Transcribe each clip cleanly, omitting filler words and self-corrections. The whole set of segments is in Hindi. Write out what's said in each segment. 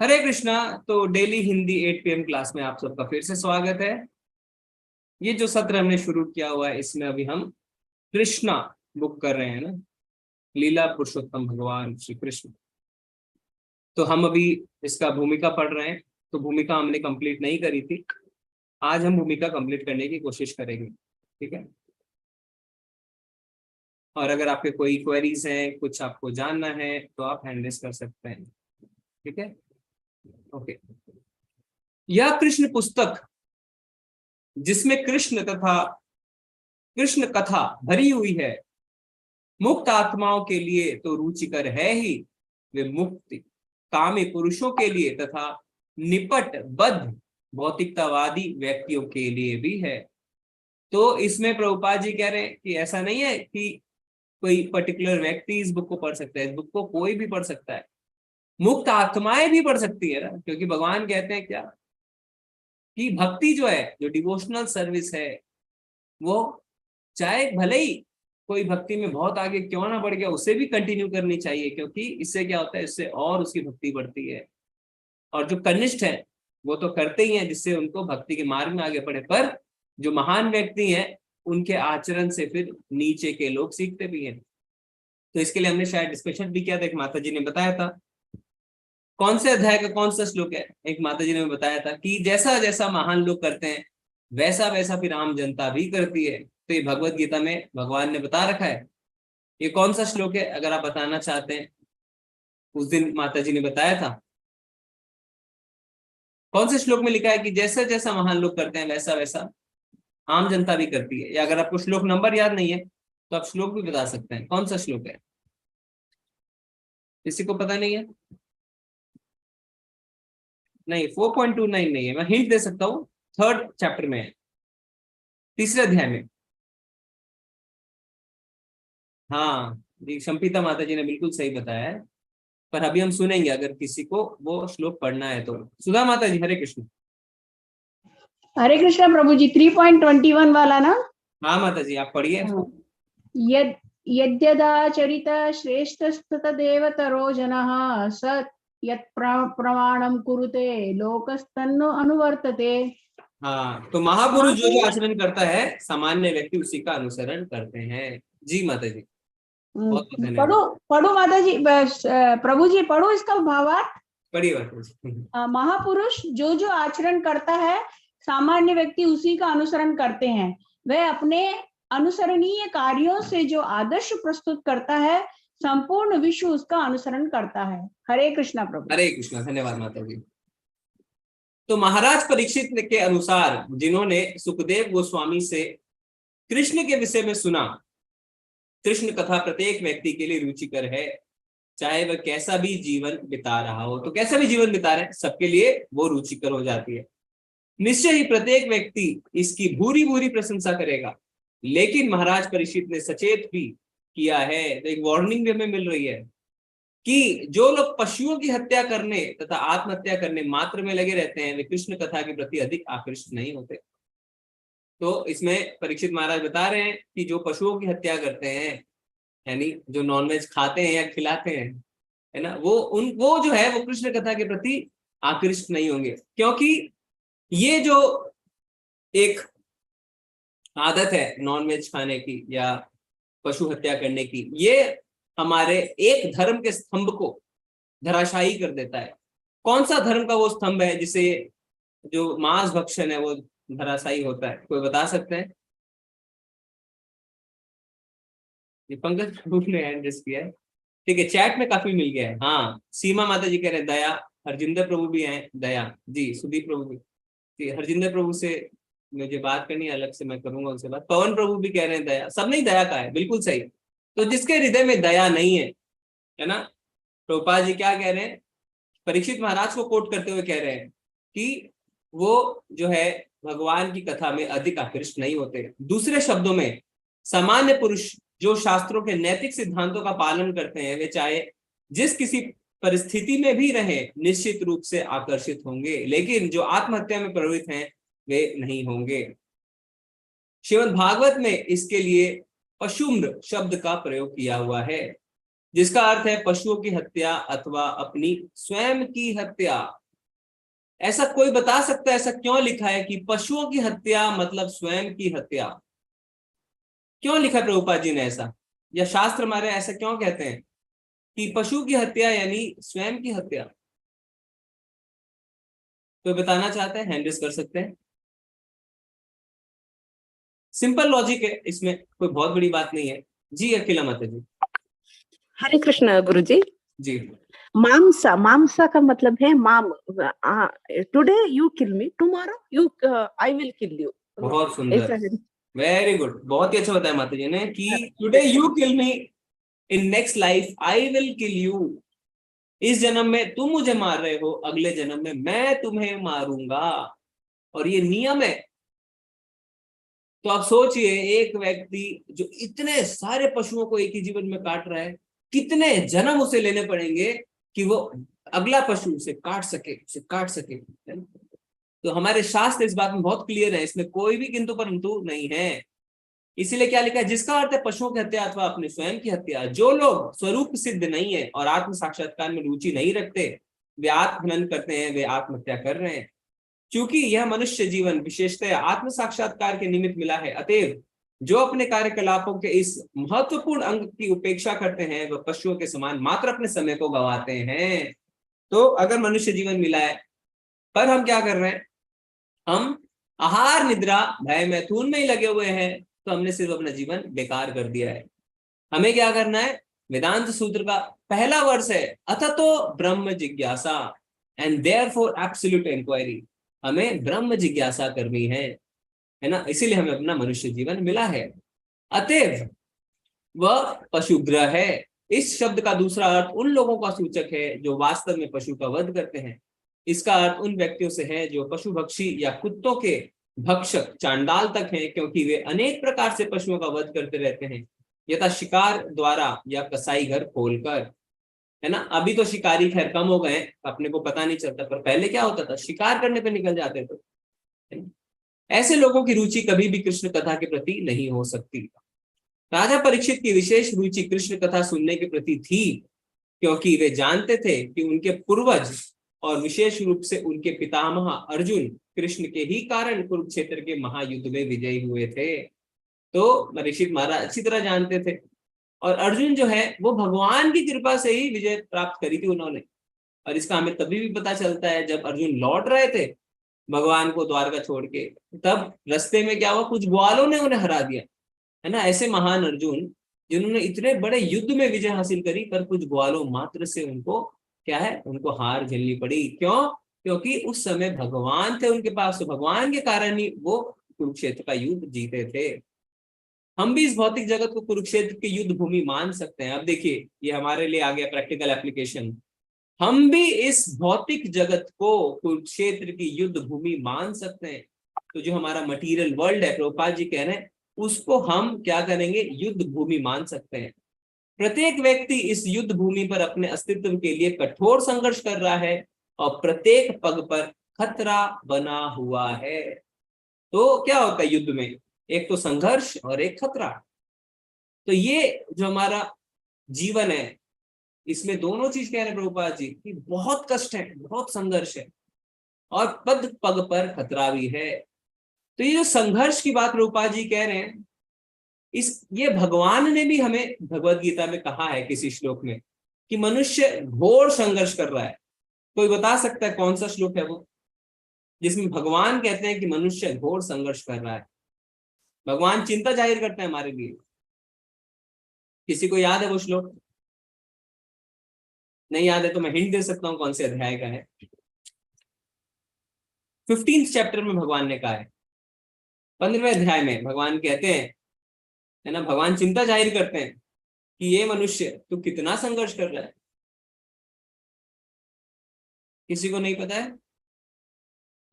हरे कृष्णा। तो डेली हिंदी 8 PM क्लास में आप सबका फिर से स्वागत है। ये जो सत्र हमने शुरू किया हुआ है इसमें अभी हम कृष्णा बुक कर रहे हैं ना, लीला पुरुषोत्तम भगवान श्री कृष्ण। तो हम अभी इसका भूमिका पढ़ रहे हैं। तो भूमिका हमने कंप्लीट नहीं करी थी, आज हम भूमिका कंप्लीट करने की कोशिश करेंगे, ठीक है। और अगर आपके कोई क्वेरीज हैं, कुछ आपको जानना है तो आप हैंड रेज कर सकते हैं, ठीक है। ओके। यह कृष्ण पुस्तक जिसमें कृष्ण कथा भरी हुई है, मुक्त आत्माओं के लिए तो रुचिकर है ही, वे मुक्ति कामी पुरुषों के लिए तथा निपट बद्ध भौतिकतावादी व्यक्तियों के लिए भी है। तो इसमें प्रभुपाद जी कह रहे हैं कि ऐसा नहीं है कि कोई पर्टिकुलर व्यक्ति इस बुक को पढ़ सकता है, इस बुक को कोई भी पढ़ सकता है, मुक्त आत्माएं भी पढ़ सकती है ना। क्योंकि भगवान कहते हैं क्या कि भक्ति जो है, जो डिवोशनल सर्विस है, वो चाहे भले ही कोई भक्ति में बहुत आगे क्यों ना बढ़ गया, उसे भी कंटिन्यू करनी चाहिए। क्योंकि इससे क्या होता है, इससे और उसकी भक्ति बढ़ती है। और जो कनिष्ठ है वो तो करते ही हैं जिससे उनको भक्ति के मार्ग में आगे बढ़े, पर जो महान व्यक्ति हैं उनके आचरण से फिर नीचे के लोग सीखते भी हैं। तो इसके लिए हमने शायद डिस्कशन भी किया था, एक माता जी ने बताया था। कौन से अध्याय का कौन सा श्लोक है, एक माता जी ने बताया था कि जैसा जैसा महान लोग करते हैं वैसा वैसा फिर आम जनता भी करती है। तो ये भगवत गीता में भगवान ने बता रखा है। ये कौन सा श्लोक है, अगर आप बताना चाहते हैं। उस दिन माता जी ने बताया था कौन से श्लोक में लिखा है कि जैसा जैसा महान लोग करते हैं वैसा वैसा आम जनता भी करती है। या अगर आपको श्लोक नंबर याद नहीं है तो आप श्लोक भी बता सकते हैं, कौन सा श्लोक है। किसी को पता नहीं है? नहीं, 4.29 नहीं है। मैं हिंट दे सकता हूँ, 3rd चैप्टर में है, 3रे अध्याय में। हाँ जी, संपीता माता जी ने बिल्कुल सही बताया है। पर अभी हम सुनेंगे अगर किसी को वो श्लोक पढ़ना है तो। सुधा माता जी, हरे कृष्ण। हरे कृष्णा प्रभु जी। 3.21 वाला ना? हाँ माता जी, आप पढ़िए। यद यद्यदाचरित श्रेष्ठस्ततदेव तरो जनः स यत् प्रमाणम कुरुते लोकस्तन्नो अनुवर्तते। हाँ, तो महापुरुष जो जो आचरण करता है सामान्य व्यक्ति उसी का अनुसरण करते हैं। जी माता जी, बहुत बहुत धन्यवाद। पढ़ो पढ़ो माता जी, प्रभु जी पढ़ो इसका भावार्थ। पढ़िए माता जी। महापुरुष जो जो आचरण करता है सामान्य व्यक्ति उसी का अनुसरण करते हैं। वह अपने अनुसरणीय कार्यों से जो आदर्श प्रस्तुत करता है संपूर्ण विश्व उसका अनुसरण करता है। हरे कृष्णा प्रभु। हरे कृष्णा, धन्यवाद माता जी। तो महाराज परीक्षित के अनुसार जिन्होंने सुखदेव गोस्वामी से कृष्ण के विषय में सुना, कृष्ण कथा प्रत्येक व्यक्ति के लिए रुचिकर है, चाहे वह कैसा भी जीवन बिता रहा हो। तो कैसा भी जीवन बिता रहे सबके लिए वो रुचिकर हो जाती है। निश्चय ही प्रत्येक व्यक्ति इसकी भूरी भूरी प्रशंसा करेगा। लेकिन महाराज परीक्षित ने सचेत भी किया है, तो एक वार्निंग भी हमें मिल रही है कि जो लोग पशुओं की हत्या करने तथा आत्महत्या करने मात्र में लगे रहते हैं वे कृष्ण कथा के प्रति अधिक आकृष्ट नहीं होते। तो इसमें परीक्षित महाराज बता रहे हैं कि जो पशुओं की हत्या करते हैं, यानी जो नॉनवेज खाते हैं या खिलाते हैं, है ना, वो जो है वो कृष्ण कथा के प्रति आकृष्ट नहीं होंगे। क्योंकि ये जो एक आदत है नॉनवेज खाने की या पशु हत्या करने की, ये हमारे एक धर्म के स्तंभ को धराशायी कर देता है। कौन सा धर्म का वो स्तंभ है जिसे जो मांस भक्षण है वो धराशायी होता है, कोई बता सकते हैं? ये पंकज प्रभु ने हैंड रेज किया है, ठीक है। चैट में काफी मिल गया है। हाँ, सीमा माता जी कह रहे हैं दया, हरजिंदर प्रभु भी हैं दया जी, सुदीप प्रभु भी जी। हरजिंदर प्रभु से मुझे बात करनी है, अलग से मैं करूंगा उनसे बात। पवन प्रभु भी कह रहे हैं दया, सब नहीं दया का है, बिल्कुल सही। तो जिसके हृदय में दया नहीं है ना, प्रभुपाद जी क्या कह रहे हैं, परीक्षित महाराज को कोट करते हुए कह रहे हैं कि वो जो है भगवान की कथा में अधिक आकृष्ट नहीं होते। दूसरे शब्दों में सामान्य पुरुष जो शास्त्रों के नैतिक सिद्धांतों का पालन करते हैं वे चाहे जिस किसी परिस्थिति में भी रहे निश्चित रूप से आकर्षित होंगे, लेकिन जो आत्महत्या में प्रवृत्त हैं वे नहीं होंगे। श्रीमद् भागवत में इसके लिए पशुम्र शब्द का प्रयोग किया हुआ है। जिसका अर्थ है पशुओं की हत्या अथवा अपनी स्वयं की हत्या। ऐसा कोई बता सकता है ऐसा क्यों लिखा है कि पशुओं की हत्या मतलब स्वयं की हत्या? क्यों लिखा प्रभुपाद जी ने ऐसा, या शास्त्र हमारे ऐसा क्यों कहते हैं कि पशु की हत्या यानी स्वयं की हत्या? कोई बताना चाहते हैं, हैंड रेज कर सकते हैं। सिंपल लॉजिक है, इसमें कोई बहुत बड़ी बात नहीं है। जी अखिला माता जी। हरे कृष्ण गुरु जी। जी मामसा, मामसा का मतलब है माम। Today you kill me, tomorrow you I will kill you. बहुत सुंदर, ऐसा है। वेरी गुड, बहुत ही अच्छा बताया माता जी ने कि today you kill me, in next life I will kill you. इस जन्म में तुम मुझे मार रहे हो, अगले जन्म में मैं तुम्हें मारूंगा, और ये नियम है। तो आप सोचिए, एक व्यक्ति जो इतने सारे पशुओं को एक ही जीवन में काट रहा है, कितने जन्म उसे लेने पड़ेंगे कि वो अगला पशु उसे काट सके, उसे काट सके, है ना? तो हमारे शास्त्र इस बात में बहुत क्लियर है, इसमें कोई भी किंतु परंतु नहीं है। इसीलिए क्या लिखा है, जिसका अर्थ है पशुओं की हत्या अथवा अपने स्वयं की हत्या। जो लोग स्वरूप सिद्ध नहीं है और आत्म साक्षात्कार में रुचि नहीं रखते, वे आत्महनन करते हैं, वे आत्महत्या कर रहे हैं। क्योंकि यह मनुष्य जीवन विशेषतः आत्म साक्षात्कार के निमित्त मिला है, अतएव जो अपने कार्यकलापों के इस महत्वपूर्ण अंग की उपेक्षा करते हैं वह पशुओं के समान मात्र अपने समय को गंवाते हैं। तो अगर मनुष्य जीवन मिला है, पर हम क्या कर रहे हैं, हम आहार निद्रा भय मैथुन में ही लगे हुए हैं, तो हमने सिर्फ अपना जीवन बेकार कर दिया है। हमें क्या करना है, वेदांत सूत्र का पहला वर्ष है, अथ तो ब्रह्म जिज्ञासा एंड देयरफॉर एब्सोल्यूट इंक्वायरी। हमें ब्रह्म जिज्ञासा करनी है ना, इसीलिए हमें अपना मनुष्य जीवन मिला है। अतएव वह पशुग्रह है। इस शब्द का दूसरा अर्थ उन लोगों का सूचक है जो वास्तव में पशु का वध करते हैं। इसका अर्थ उन व्यक्तियों से है जो पशु भक्षी या कुत्तों के भक्षक चांडाल तक हैं, क्योंकि वे अनेक प्रकार से पशुओं का वध करते रहते हैं, यथा शिकार द्वारा या कसाई घर खोलकर, है ना। अभी तो शिकारी खैर कम हो गए, अपने को पता नहीं चलता, पर पहले क्या होता था, शिकार करने पे निकल जाते थे, है ना? ऐसे लोगों की रुचि कभी भी कृष्ण कथा के प्रति नहीं हो सकती। राजा परीक्षित की विशेष रुचि कृष्ण कथा सुनने के प्रति थी, क्योंकि वे जानते थे कि उनके पूर्वज और विशेष रूप से उनके पितामह अर्जुन कृष्ण के ही कारण कुरुक्षेत्र के महायुद्ध में विजयी हुए थे। तो परीक्षित महाराज अच्छी तरह जानते थे, और अर्जुन जो है वो भगवान की कृपा से ही विजय प्राप्त करी थी उन्होंने। और इसका हमें तभी भी पता चलता है जब अर्जुन लौट रहे थे भगवान को द्वारका छोड़ के, तब रास्ते में क्या हुआ, कुछ ग्वालों ने उन्हें हरा दिया, है ना। ऐसे महान अर्जुन जिन्होंने इतने बड़े युद्ध में विजय हासिल करी, पर कुछ ग्वालों मात्र से उनको क्या है, उनको हार झेलनी पड़ी। क्यों? क्योंकि उस समय भगवान थे उनके पास, तो भगवान के कारण ही वो कुरुक्षेत्र का युद्ध जीते थे। हम भी इस भौतिक जगत को कुरुक्षेत्र की युद्ध भूमि मान सकते हैं। अब देखिए, ये हमारे लिए आ गया प्रैक्टिकल एप्लीकेशन। हम भी इस भौतिक जगत को कुरुक्षेत्र की युद्ध भूमि मान सकते हैं। तो जो हमारा मटेरियल वर्ल्ड है, प्रभुपाद जी कह रहे हैं, उसको हम क्या करेंगे, युद्ध भूमि मान सकते हैं। प्रत्येक व्यक्ति इस युद्ध भूमि पर अपने अस्तित्व के लिए कठोर संघर्ष कर रहा है, और प्रत्येक पग पर खतरा बना हुआ है। तो क्या होता है युद्ध में, एक तो संघर्ष और एक खतरा। तो ये जो हमारा जीवन है, इसमें दोनों चीज कह रहे हैं प्रभुपाद जी कि बहुत कष्ट है, बहुत संघर्ष है, और पग पग पर खतरा भी है। तो ये जो संघर्ष की बात प्रभुपाद जी कह रहे हैं, ये भगवान ने भी हमें भगवत गीता में कहा है किसी श्लोक में कि मनुष्य घोर संघर्ष कर रहा है। कोई बता सकता है कौन सा श्लोक है वो, जिसमें भगवान कहते हैं कि मनुष्य घोर संघर्ष कर रहा है, भगवान चिंता जाहिर करते हैं हमारे लिए। किसी को याद है वो श्लोक? नहीं याद है तो मैं हिंट दे सकता हूं कौन से अध्याय का है। 15th चैप्टर में भगवान ने कहा है, 15वें अध्याय में भगवान कहते हैं, है ना, भगवान चिंता जाहिर करते हैं कि ये मनुष्य तू कितना संघर्ष कर रहा है। किसी को नहीं पता है?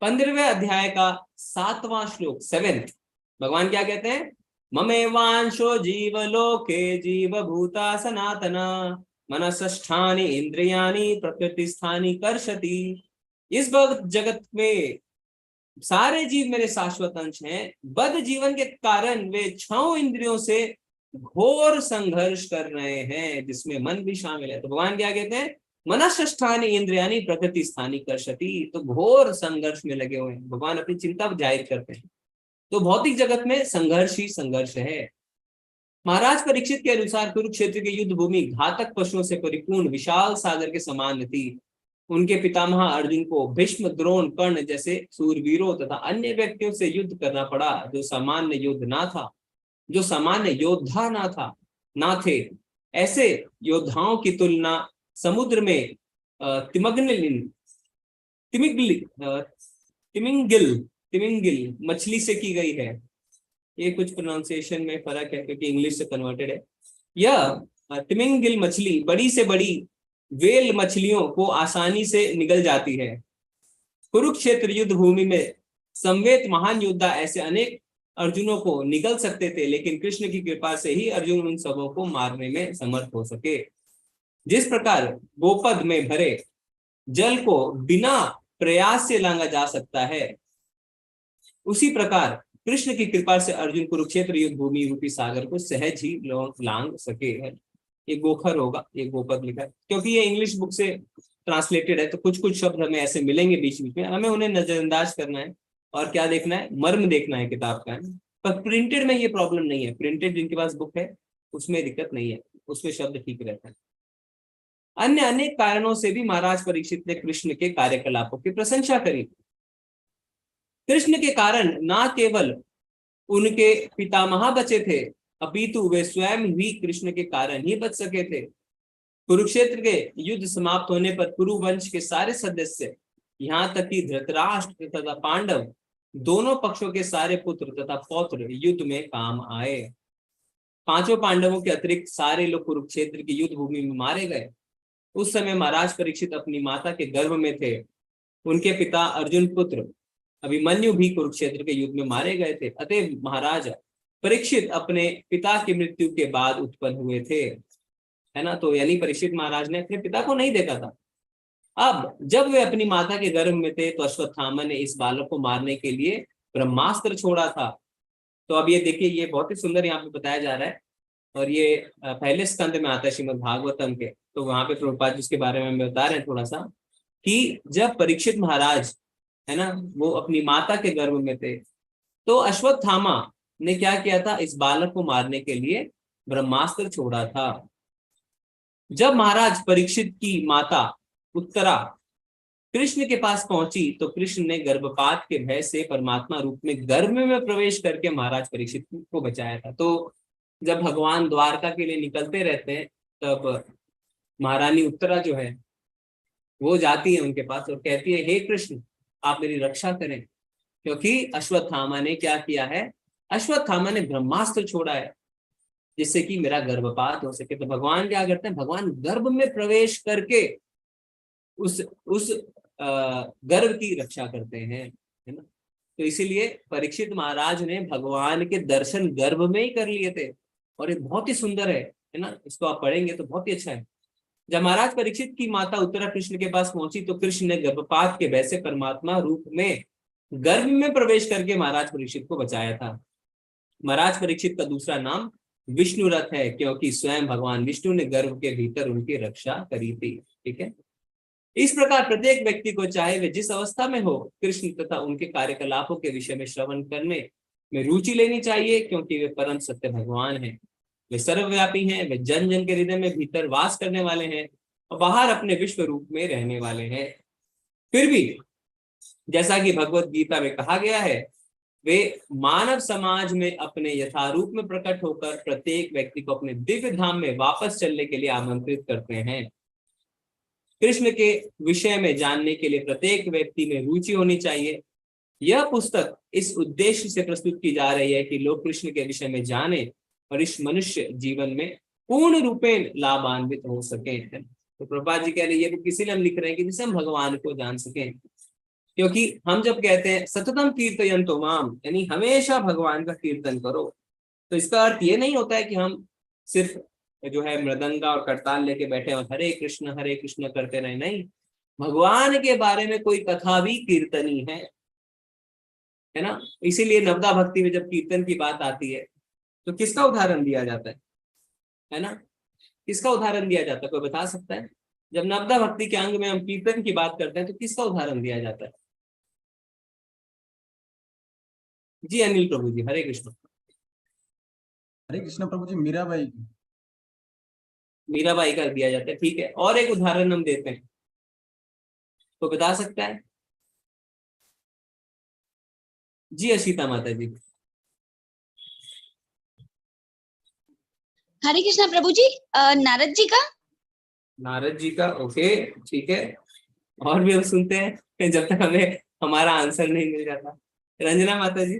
15वें अध्याय का 7वां श्लोक, 7th, भगवान क्या कहते हैं, ममेवांशो जीवलोके जीव भूता सनातना मनसष्ठानि इंद्रियाणि प्रकृति स्थानी कर्षति। इस जगत में सारे जीव मेरे शाश्वत अंश हैं, बद्ध जीवन के कारण वे 6 इंद्रियों से घोर संघर्ष कर रहे हैं, जिसमें मन भी शामिल है। तो भगवान क्या कहते हैं, मनःष्ठानि इंद्रियाणि प्रकृति स्थानी कर्षति। तो घोर संघर्ष में लगे हुए हैं, भगवान अपनी चिंता जाहिर करते हैं। तो भौतिक जगत में संघर्ष ही संघर्ष है। महाराज परीक्षित के अनुसार कुरुक्षेत्र की युद्ध भूमि घातक पशुओं से परिपूर्ण विशाल सागर के समान थी। उनके पितामह अर्जुन को भीष्म, द्रोण, कर्ण जैसे सूरवीरों तथा अन्य व्यक्तियों से युद्ध करना पड़ा, जो सामान्य युद्ध ना था, जो सामान्य योद्धा ना थे। ऐसे योद्धाओं की तुलना समुद्र में तिमिंगिल मछली से की गई है। ये कुछ प्रोनाउंसिएशन में फर्क है क्योंकि इंग्लिश से कन्वर्टेड है। यह तिमिंगिल मछली बड़ी से बड़ी वेल मछलियों को आसानी से निगल जाती है। कुरुक्षेत्र युद्ध भूमि में संवेत महान योद्धा ऐसे अनेक अर्जुनों को निगल सकते थे, लेकिन कृष्ण की कृपा से ही अर्जुन उन सबों को मारने में समर्थ हो सके। जिस प्रकार गोपद में भरे जल को बिना प्रयास से लांगा जा सकता है, उसी प्रकार कृष्ण की कृपा से अर्जुन कुरुक्षेत्र युद्ध भूमि रूपी सागर को सहज ही लांग सके। है ये गोखर होगा, ये गोपद लिखा है क्योंकि ये इंग्लिश बुक से ट्रांसलेटेड है, तो कुछ कुछ शब्द हमें ऐसे मिलेंगे बीच बीच में, हमें उन्हें नजरअंदाज करना है और क्या देखना है, मर्म देखना है किताब का। पर प्रिंटेड में ये प्रॉब्लम नहीं है, प्रिंटेड जिनके पास बुक है उसमें दिक्कत नहीं है, उसमें शब्द ठीक रहता है। अन्य अनेक कारणों से भी महाराज परीक्षित ने कृष्ण के कार्यकलापों की प्रशंसा करी। कृष्ण के कारण ना केवल उनके पितामह बचे थे, अपितु वे स्वयं भी कृष्ण के कारण ही बच सके थे। कुरुक्षेत्र के युद्ध समाप्त होने पर कुरु वंश के सारे सदस्य, यहाँ तक कि धृतराष्ट्र तथा पांडव दोनों पक्षों के सारे पुत्र तथा पौत्र युद्ध में काम आए। पांचों पांडवों के अतिरिक्त सारे लोग कुरुक्षेत्र की युद्ध भूमि में मारे गए। उस समय महाराज परीक्षित अपनी माता के गर्भ में थे। उनके पिता अर्जुन पुत्र अभिमन्यु भी कुरुक्षेत्र के युद्ध में मारे गए थे। अतः महाराज परीक्षित अपने पिता की मृत्यु के बाद उत्पन्न हुए थे, है ना। तो यानी परीक्षित महाराज ने अपने पिता को नहीं देखा था। अब जब वे अपनी माता के गर्भ में थे तो अश्वत्थामा ने इस बालक को मारने के लिए ब्रह्मास्त्र छोड़ा था। तो अब ये देखिए, ये बहुत ही सुंदर यहाँ पे बताया जा रहा है और ये पहले स्कंद में आता है श्रीमद् भागवतम के। तो वहां पे प्रभुपाद जी इसके बारे में बता रहे हैं थोड़ा सा कि जब परीक्षित महाराज, है ना, वो अपनी माता के गर्भ में थे तो अश्वत्थामा ने क्या किया था, इस बालक को मारने के लिए ब्रह्मास्त्र छोड़ा था। जब महाराज परीक्षित की माता उत्तरा कृष्ण के पास पहुंची तो कृष्ण ने गर्भपात के भय से परमात्मा रूप में गर्भ में प्रवेश करके महाराज परीक्षित को बचाया था। तो जब भगवान द्वारका के लिए निकलते रहते हैं तब महारानी उत्तरा जो है वो जाती है उनके पास और कहती है, हे कृष्ण आप मेरी रक्षा करें, क्योंकि अश्वत्थामा ने क्या किया है, अश्वत्थामा ने ब्रह्मास्त्र छोड़ा है जिससे कि मेरा गर्भपात हो सके। तो भगवान क्या करते हैं, भगवान गर्भ में प्रवेश करके उस गर्भ की रक्षा करते हैं, है ना। तो इसीलिए परीक्षित महाराज ने भगवान के दर्शन गर्भ में ही कर लिए थे और ये बहुत ही सुंदर है ना। इसको आप पढ़ेंगे तो बहुत ही अच्छा है। जब महाराज परीक्षित की माता उत्तरा कृष्ण के पास पहुंची तो कृष्ण ने गर्भपात के भय से परमात्मा रूप में गर्भ में प्रवेश करके महाराज परीक्षित को बचाया था। महाराज परीक्षित का दूसरा नाम विष्णु रथ है क्योंकि स्वयं भगवान विष्णु ने गर्भ के भीतर उनकी रक्षा करी थी। ठीक है। इस प्रकार प्रत्येक व्यक्ति को चाहे वे जिस अवस्था में हो, कृष्ण तथा उनके कार्यकलापों के विषय में श्रवण करने में रुचि लेनी चाहिए, क्योंकि वे परम सत्य भगवान हैं। वे सर्वव्यापी हैं, वे जन जन के हृदय में भीतर वास करने वाले हैं और बाहर अपने विश्व रूप में रहने वाले हैं। फिर भी जैसा कि भगवत गीता में कहा गया है, वे मानव समाज में अपने यथारूप में प्रकट होकर प्रत्येक व्यक्ति को अपने दिव्य धाम में वापस चलने के लिए आमंत्रित करते हैं। कृष्ण के विषय में जानने के लिए प्रत्येक व्यक्ति में रुचि होनी चाहिए। यह पुस्तक इस उद्देश्य से प्रस्तुत की जा रही है कि लोग कृष्ण के विषय में जाने और इस मनुष्य जीवन में पूर्ण रूपेण लाभान्वित हो सके। तो प्रभुपाद जी कह रहे हैं ये किसी लिए हम लिख रहे हैं कि जिससे हम भगवान को जान सकें, क्योंकि हम जब कहते हैं सततम कीर्तयन्तो माम, यानी हमेशा भगवान का कीर्तन करो, तो इसका अर्थ ये नहीं होता है कि हम सिर्फ जो है मृदंगा और करताल लेके बैठे और हरे कृष्ण करते रहे। नहीं, भगवान के बारे में कोई कथा भी कीर्तनी है ना। इसीलिए नवदा भक्ति में जब कीर्तन की बात आती है तो किसका उदाहरण दिया जाता है ना? किसका उदाहरण दिया जाता है, कोई बता सकता है? जब नवदा भक्ति के अंग में हम कीर्तन की बात करते हैं तो किसका उदाहरण दिया जाता है? जी अनिल प्रभु जी, हरे कृष्ण। हरे कृष्ण प्रभु जी, मीराबाई की। मीराबाई का दिया जाता है, ठीक है। और एक उदाहरण हम देते हैं, तो बता सकता है? जी अशीता माता जी। हरे कृष्णा प्रभु जी, नारद जी का। नारद जी का, ओके ठीक है। और भी हम सुनते हैं जब तक हमें हमारा आंसर नहीं मिल जाता। रंजना माता जी।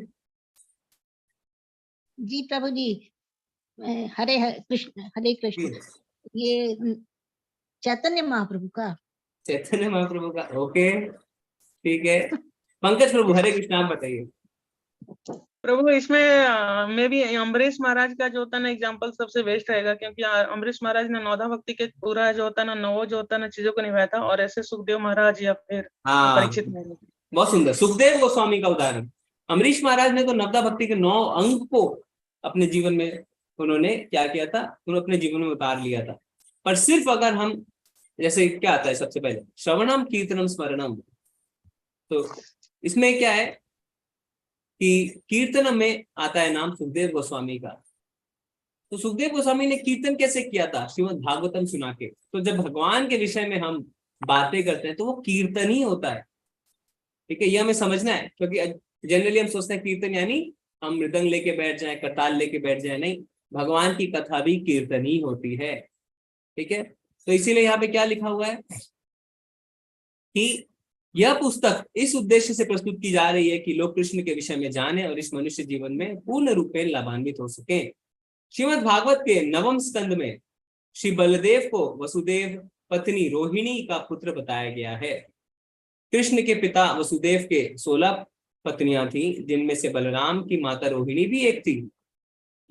जी प्रभु जी, हरे कृष्ण, हरे कृष्ण। ये चैतन्य महाप्रभु का। चैतन्य महाप्रभु का, ओके ठीक है। पंकज प्रभु, हरे कृष्ण, आप बताइए। प्रभु इसमें मे भी अम्बरीश महाराज का जो होता है ना एग्जाम्पल सबसे बेस्ट रहेगा, क्योंकि अम्बरीश महाराज ने नौदा भक्ति के पूरा जो होता है ना नौ जो होता है ना चीजों को निभाया था, और ऐसे सुखदेव महाराज या फिर हाँ, परीक्षित महाराज। बहुत सुंदर। सुखदेव गोस्वामी का उदाहरण। अम्बरीश महाराज ने तो नवदा भक्ति के 9 अंग को अपने जीवन में उन्होंने क्या किया था, उन्होंने अपने जीवन में उतार लिया था। पर सिर्फ अगर हम, जैसे क्या आता है सबसे पहले, श्रवणम कीर्तनम स्मरणम, तो इसमें क्या है कि कीर्तन में आता है नाम सुखदेव गोस्वामी का। तो सुखदेव गोस्वामी ने कीर्तन कैसे किया था? श्रीमद् भागवतम सुना के। तो जब भगवान के विषय में हम बातें करते हैं तो वो कीर्तन ही होता है, ठीक है। ये हमें समझना है, क्योंकि जनरली हम सोचते हैं कीर्तन यानी हम मृदंग लेके बैठ जाएं, करताल लेके बैठ जाएं। नहीं, भगवान की कथा भी कीर्तन ही होती है, ठीक है। तो इसीलिए यहाँ पे क्या लिखा हुआ है कि यह पुस्तक इस उद्देश्य से प्रस्तुत की जा रही है कि लोग कृष्ण के विषय में जाने और इस मनुष्य जीवन में पूर्ण रूप में लाभान्वित हो सके। श्रीमद् भागवत के 9वें स्कंद में श्री बलदेव को वसुदेव पत्नी रोहिणी का पुत्र बताया गया है। कृष्ण के पिता वसुदेव के 16 पत्नियां थी, जिनमें से बलराम की माता रोहिणी भी एक थी।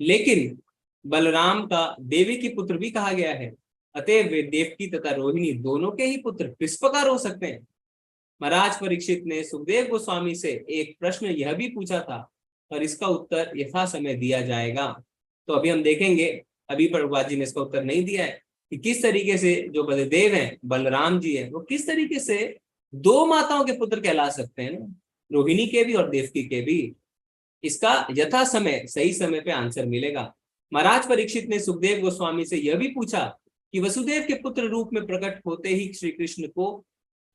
लेकिन बलराम का देवी की पुत्र भी कहा गया है, अतएव वे देवकी तथा रोहिणी दोनों के ही पुत्र किस प्रकार हो सकते हैं? महाराज परीक्षित ने सुखदेव गोस्वामी से एक प्रश्न यह भी पूछा था और इसका उत्तर यथा समय दिया जाएगा। तो अभी हम देखेंगे, अभी प्रभुपाद जी ने इसका उत्तर नहीं दिया है कि किस तरीके से जो बलदेव हैं, बलराम जी हैं, वो किस तरीके से 2 माताओं के पुत्र कहला सकते हैं ना, रोहिणी के भी और देवकी के भी। इसका यथा समय, सही समय पे आंसर मिलेगा। महाराज परीक्षित ने सुखदेव गोस्वामी से यह भी पूछा कि वसुदेव के पुत्र रूप में प्रकट होते ही श्री कृष्ण को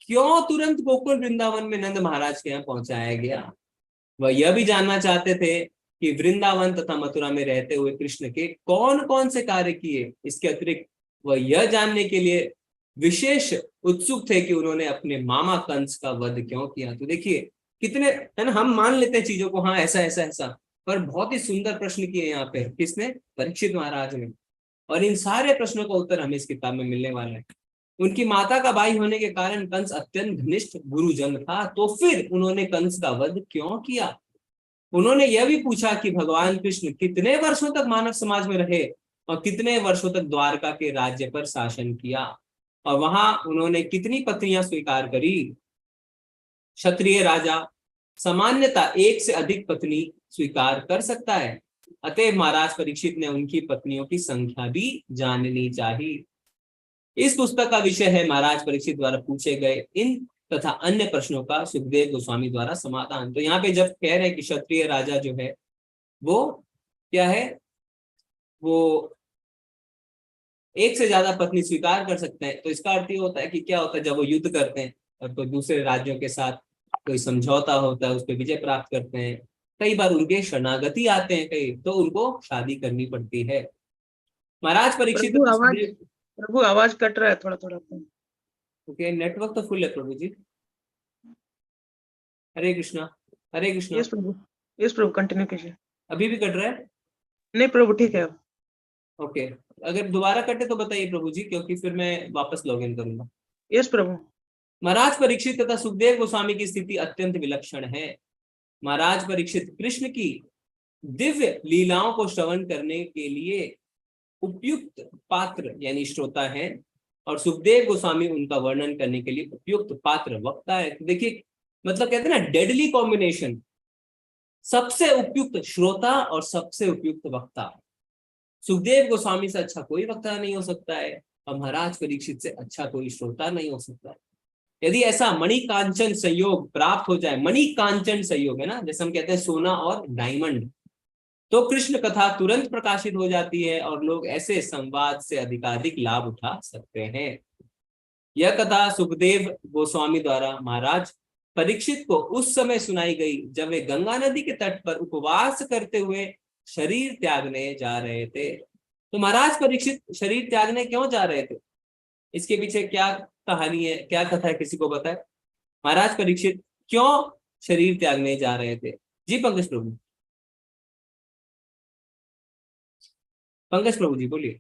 क्यों तुरंत गोकुल वृंदावन में नंद महाराज के यहाँ पहुंचाया गया। वह यह भी जानना चाहते थे कि वृंदावन तथा मथुरा में रहते हुए कृष्ण के कौन कौन से कार्य किए। इसके अतिरिक्त वह यह जानने के लिए विशेष उत्सुक थे कि उन्होंने अपने मामा कंस का वध क्यों किया। तो देखिए कितने, है ना, हम मान लेते हैं चीजों को, हाँ ऐसा ऐसा ऐसा, पर बहुत ही सुंदर प्रश्न किए यहाँ पे किसने? परीक्षित महाराज ने। और इन सारे प्रश्नों का उत्तर हमें इस किताब में मिलने वाला है। उनकी माता का भाई होने के कारण कंस अत्यंत घनिष्ठ गुरुजन था, तो फिर उन्होंने कंस का वध क्यों किया? उन्होंने यह भी पूछा कि भगवान कृष्ण कितने वर्षों तक मानव समाज में रहे और कितने वर्षों तक द्वारका के राज्य पर शासन किया, और वहां उन्होंने कितनी पत्नियां स्वीकार करी। क्षत्रिय राजा सामान्यता 1 से अधिक पत्नी स्वीकार कर सकता है, अतः महाराज परीक्षित ने उनकी पत्नियों की संख्या भी जाननी चाहिए। इस पुस्तक का विषय है महाराज परीक्षित द्वारा पूछे गए इन तथा अन्य प्रश्नों का सुखदेव गोस्वामी द्वारा समाधान। तो यहाँ पे जब कह रहे हैं कि क्षत्रिय राजा जो है वो क्या है, वो 1 से ज्यादा पत्नी स्वीकार कर सकते हैं, तो इसका अर्थ ये होता है कि क्या होता है, जब वो युद्ध करते हैं और तो दूसरे राज्यों के साथ कोई समझौता होता है, उस पर विजय प्राप्त करते हैं, कई बार उनके शरणागति आते हैं, कई तो उनको शादी करनी पड़ती है। महाराज परीक्षित, प्रभु आवाज कट रहा है थोड़ा थोड़ा। ओके, नेटवर्क तो फुल है प्रभु जी। हरे कृष्णा, हरे कृष्णा। यस प्रभु, कंटिन्यू कीजिए। अभी भी कट रहा है? नहीं प्रभु, ठीक है। ओके, अगर दोबारा कटे तो बताइए प्रभु जी, क्योंकि फिर मैं वापस लॉग इन करूंगा। यस प्रभु। महाराज परीक्षित तथा सुखदेव गोस्वामी की स्थिति अत्यंत विलक्षण है। महाराज परीक्षित कृष्ण की दिव्य लीलाओं को श्रवण करने के लिए उपयुक्त पात्र यानी श्रोता है, और सुखदेव गोस्वामी उनका वर्णन करने के लिए उपयुक्त पात्र वक्ता है। तो देखिए, मतलब कहते हैं ना डेडली कॉम्बिनेशन, सबसे उपयुक्त श्रोता और सबसे उपयुक्त वक्ता। सुखदेव गोस्वामी से अच्छा कोई वक्ता नहीं हो सकता है और महाराज परीक्षित से अच्छा कोई श्रोता नहीं हो सकता है। यदि ऐसा मणिकांचन संयोग प्राप्त हो जाए, मणिकांचन संयोग है ना, जैसे हम कहते हैं सोना और डायमंड, तो कृष्ण कथा तुरंत प्रकाशित हो जाती है और लोग ऐसे संवाद से अधिकाधिक लाभ उठा सकते हैं। यह कथा सुखदेव गोस्वामी द्वारा महाराज परीक्षित को उस समय सुनाई गई जब वे गंगा नदी के तट पर उपवास करते हुए शरीर त्यागने जा रहे थे। तो महाराज परीक्षित शरीर त्यागने क्यों जा रहे थे? इसके पीछे क्या कहानी है, क्या कथा है, किसी को पता है? महाराज परीक्षित क्यों शरीर त्यागने जा रहे थे? जी पंकज प्रभु, पंकज प्रभु जी बोलिए।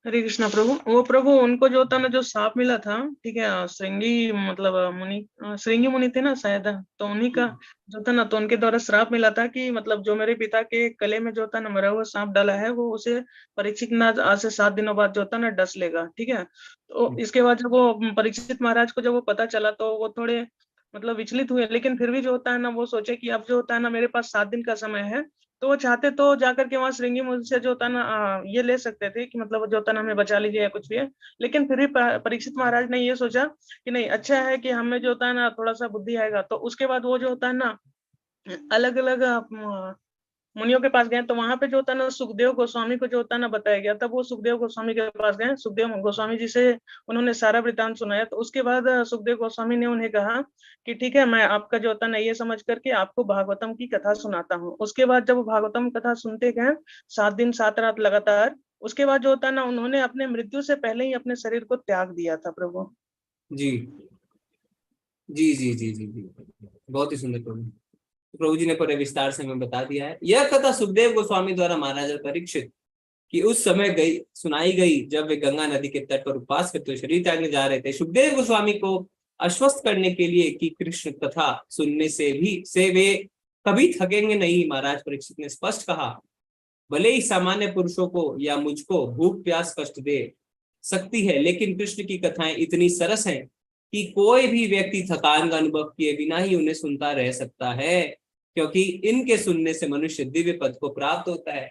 हरे कृष्णा प्रभु। वो प्रभु उनको जो था ना, जो सांप मिला था, ठीक है, श्रृंगी मतलब मुनि, श्रृंगी मुनि थे ना शायद, तो उन्हीं का जो था ना, तो उनके द्वारा श्राप मिला था कि मतलब जो मेरे पिता के गले में जो था ना मरा हुआ सांप डाला है, वो उसे परीक्षित ना आज से 7 दिनों बाद जो था ना डस लेगा, ठीक है। तो इसके बाद जब वो परीक्षित महाराज को जब वो पता चला तो वो थोड़े मतलब विचलित हुए, लेकिन फिर भी जो होता है ना वो सोचे कि अब जो होता है ना मेरे पास 7 दिन का समय है, तो वो चाहते तो जाकर के वहां श्रृंगी मुनि से जो होता ना ये ले सकते थे कि मतलब जो होता ना हमें बचा लीजिए या कुछ भी है, लेकिन फिर भी परीक्षित महाराज ने ये सोचा कि नहीं, अच्छा है कि हमें जो होता है ना थोड़ा सा बुद्धि आएगा। तो उसके बाद वो जो होता है ना अलग अलग मुनियों के पास गए, तो वहां पे जो होता है ना सुखदेव गोस्वामी को जो होता है ना बताया गया। तब वो सुखदेव गोस्वामी के पास गए, सुखदेव गोस्वामी जी से उन्होंने सारा वृतांत सुनाया। तो उसके बाद सुखदेव गोस्वामी ने उन्हें कहा कि ठीक है, मैं आपका जो होता है ना ये समझ करके आपको भागवतम की कथा सुनाता हूँ। उसके बाद जब वो भागवतम कथा सुनते गए 7 दिन 7 रात लगातार, उसके बाद जो होता है ना उन्होंने अपने मृत्यु से पहले ही अपने शरीर को त्याग दिया था प्रभु। जी जी जी जी जी जी, बहुत ही सुंदर प्रभु। प्रभु जी ने पूरे विस्तार से हमें बता दिया है। यह कथा सुखदेव गोस्वामी द्वारा महाराज परीक्षित कि उस समय सुनाई गई जब वे गंगा नदी के तट पर उपवास करते हुए शरीर त्यागने जा रहे थे। सुखदेव गोस्वामी को आश्वस्त करने के लिए कि कृष्ण कथा सुनने से वे कभी थकेंगे नहीं, महाराज परीक्षित ने स्पष्ट कहा, भले ही सामान्य पुरुषों को या मुझको भूख प्यास कष्ट दे सकती है, लेकिन कृष्ण की कथाएं इतनी सरस हैं कि कोई भी व्यक्ति थकान का अनुभव किए बिना ही उन्हें सुनता रह सकता है, क्योंकि इनके सुनने से मनुष्य दिव्य पद को प्राप्त होता है।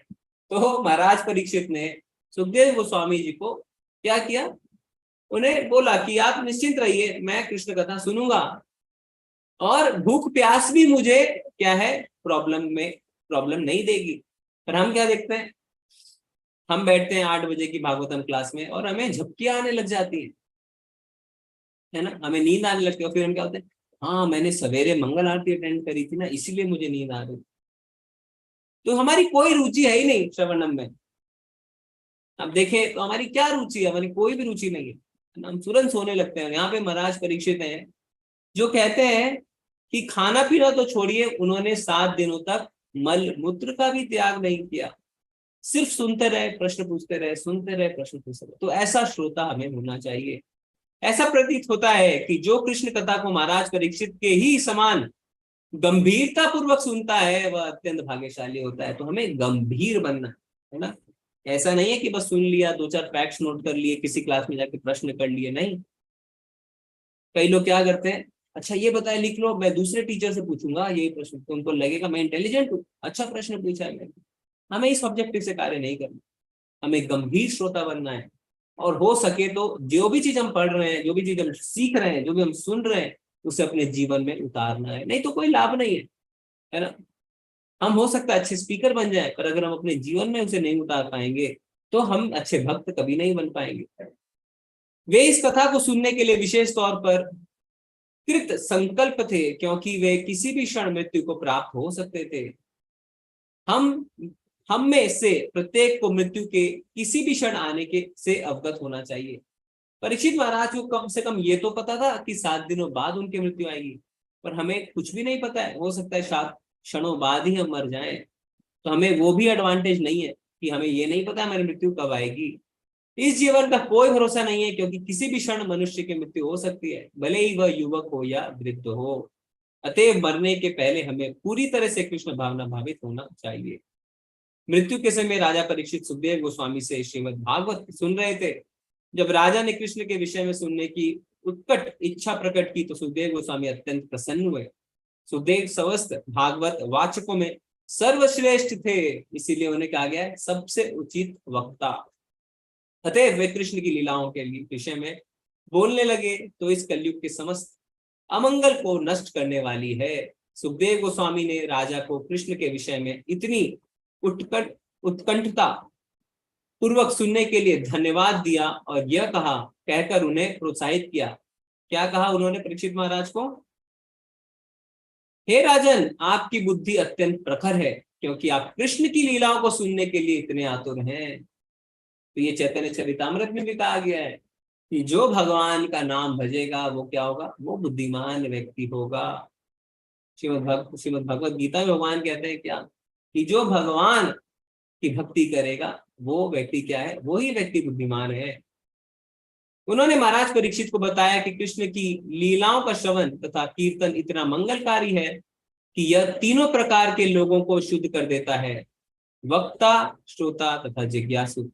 तो महाराज परीक्षित ने सुखदेव गोस्वामी जी को क्या किया? उन्हें बोला कि आप निश्चिंत रहिए, मैं कृष्ण कथा सुनूंगा और भूख प्यास भी मुझे क्या है प्रॉब्लम नहीं देगी। पर हम क्या देखते हैं, हम बैठते हैं 8 बजे की भागवतम क्लास में और हमें झपकियां आने लग जाती है ना, हमें नींद आने लगती है। फिर हम क्या होते हैं, हाँ मैंने सवेरे मंगल आरती अटेंड करी थी ना, इसीलिए मुझे नींद आ रही। तो हमारी कोई रुचि है ही नहीं श्रवणम में। अब देखें तो हमारी क्या रुचि है, हमारी कोई भी रुचि नहीं है, हम तुरंत सोने लगते हैं। यहाँ पे महाराज परीक्षित हैं जो कहते हैं कि खाना पीना तो छोड़िए, उन्होंने 7 दिनों तक मल मूत्र का भी त्याग नहीं किया, सिर्फ सुनते रहे, प्रश्न पूछते रहे, सुनते रहे, प्रश्न पूछते रहे। तो ऐसा श्रोता हमें होना चाहिए। ऐसा प्रतीत होता है कि जो कृष्ण कथा को महाराज परीक्षित के ही समान गंभीरता पूर्वक सुनता है वह अत्यंत भाग्यशाली होता है। तो हमें गंभीर बनना है ना, ऐसा नहीं है कि बस सुन लिया, 2-4 फैक्ट्स नोट कर लिए, किसी क्लास में जाके प्रश्न कर लिए, नहीं। कई लोग क्या करते हैं, अच्छा ये बताए लिख लो, मैं दूसरे टीचर से पूछूंगा यही प्रश्न, तो उनको लगेगा मैं इंटेलिजेंट हूँ, अच्छा प्रश्न पूछा है मैंने। हमें इस ऑब्जेक्टिव से कार्य नहीं करना, हमें गंभीर श्रोता बनना है। और हो सके तो जो भी चीज हम पढ़ रहे हैं, जो भी चीज हम सीख रहे हैं, जो भी हम सुन रहे हैं, उसे अपने जीवन में उतारना है, नहीं तो कोई लाभ नहीं है ना। हम हो सकता है अच्छे स्पीकर बन जाए, पर अगर हम अपने जीवन में उसे नहीं उतार पाएंगे तो हम अच्छे भक्त कभी नहीं बन पाएंगे। वे इस कथा को सुनने के लिए विशेष तौर पर कृत संकल्प थे, क्योंकि वे किसी भी क्षण मृत्यु को प्राप्त हो सकते थे। हम में से प्रत्येक को मृत्यु के किसी भी क्षण आने के से अवगत होना चाहिए। परीक्षित महाराज को कम से कम ये तो पता था कि 7 दिनों बाद उनकी मृत्यु आएगी, पर हमें कुछ भी नहीं पता है, हो सकता है 7 क्षणों बाद ही हम मर जाएं। तो हमें वो भी एडवांटेज नहीं है कि हमें ये नहीं पता हमारी मृत्यु कब आएगी। इस जीवन का कोई भरोसा नहीं है, क्योंकि किसी भी क्षण मनुष्य की मृत्यु हो सकती है, भले ही वह युवक हो या वृद्ध हो। अतएव मरने के पहले हमें पूरी तरह से कृष्ण भावना भावित होना चाहिए। मृत्यु के समय राजा परीक्षित सुखदेव गोस्वामी से श्रीमद् भागवत सुन रहे थे। जब राजा ने कृष्ण के विषय में सुनने की उत्कट इच्छा प्रकट की तो सुखदेव गोस्वामी अत्यंत प्रसन्न हुए। सुखदेव समस्त भागवत वाचकों में सर्वश्रेष्ठ थे, इसीलिए उन्हें कहा गया है सबसे उचित वक्ता। अतः वे कृष्ण की लीलाओं के विषय में बोलने लगे तो इस कलयुग के समस्त अमंगल को नष्ट करने वाली है। सुखदेव गोस्वामी ने राजा को कृष्ण के विषय में इतनी उत्कंठता पूर्वक सुनने के लिए धन्यवाद दिया और यह कहा कहकर उन्हें प्रोत्साहित किया। क्या कहा उन्होंने परीक्षित महाराज को? हे राजन, आपकी बुद्धि अत्यंत प्रखर है, क्योंकि आप कृष्ण की लीलाओं को सुनने के लिए इतने आतुर हैं। तो ये चैतन्य चरितामृत में भी कहा गया है कि जो भगवान का नाम भजेगा वो क्या होगा? वो बुद्धिमान व्यक्ति होगा। श्रीमद् भगवत गीता में भगवान कहते हैं क्या कि जो भगवान की भक्ति करेगा वो व्यक्ति क्या है? वो ही व्यक्ति बुद्धिमान है। उन्होंने महाराज परीक्षित को बताया कि कृष्ण की लीलाओं का श्रवण तथा कीर्तन इतना मंगलकारी है कि यह तीनों प्रकार के लोगों को शुद्ध कर देता है, वक्ता, श्रोता तथा जिज्ञासु।